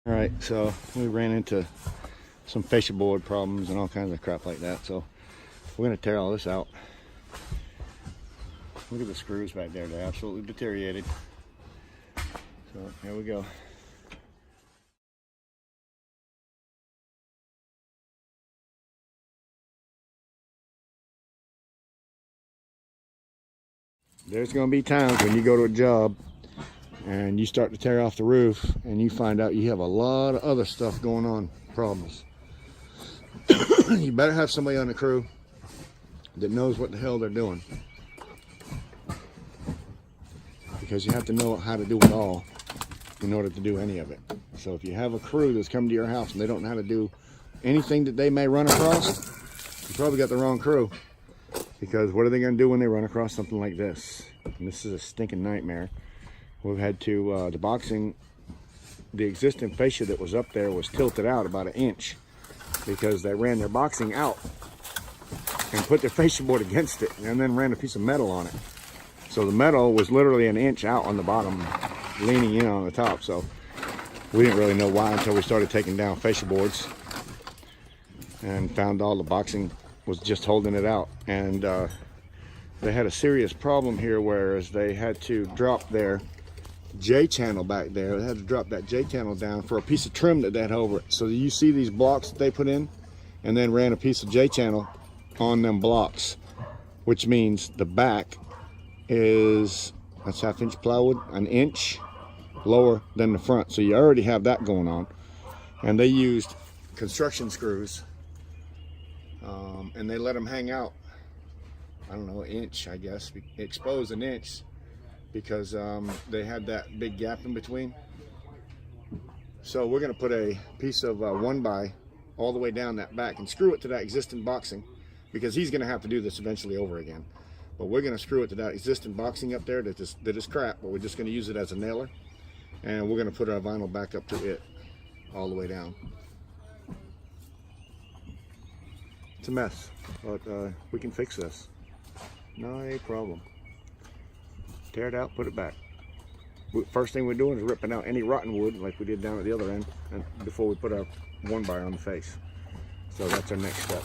All right, so we ran into some fascia board problems and all kinds of crap like that. So we're gonna tear all this out. Look at the screws back there, they're absolutely deteriorated. So here we go. There's gonna be times when you go to a job and you start to tear off the roof and you find out you have a lot of other stuff going on, problems. You better have somebody on the crew that knows what the hell they're doing, because you have to know how to do it all in order to do any of it. So if you have a crew that's come to your house and they don't know how to do anything that they may run across, you probably got the wrong crew, because what are they going to do when they run across something like this? And this is a stinking nightmare. We've had to, the existing fascia that was up there was tilted out about 1 inch because they ran their boxing out and put their fascia board against it and then ran a piece of metal on it. So the metal was literally 1 inch out on the bottom, leaning in on the top. So we didn't really know why until we started taking down fascia boards and found all the boxing was just holding it out. And they had a serious problem here, whereas they had to drop their J channel back there. They had to drop that J channel down for a piece of trim that they had over it. So you see these blocks that they put in, and then ran a piece of J channel on them blocks, which means the back is, that's 1/2 inch plywood, 1 inch lower than the front. So you already have that going on. And they used construction screws, and they let them hang out, I don't know, 1 inch, I guess, exposed 1 inch, because they had that big gap in between. So we're going to put a piece of 1x all the way down that back and screw it to that existing boxing, because he's going to have to do this eventually over again. But we're going to screw it to that existing boxing up there that is crap, but we're just going to use it as a nailer, and we're going to put our vinyl back up to it all the way down. It's a mess, but we can fix this. No problem. Tear it out, put it back. First thing we're doing is ripping out any rotten wood like we did down at the other end, and before we put our 1x on the face. So that's our next step.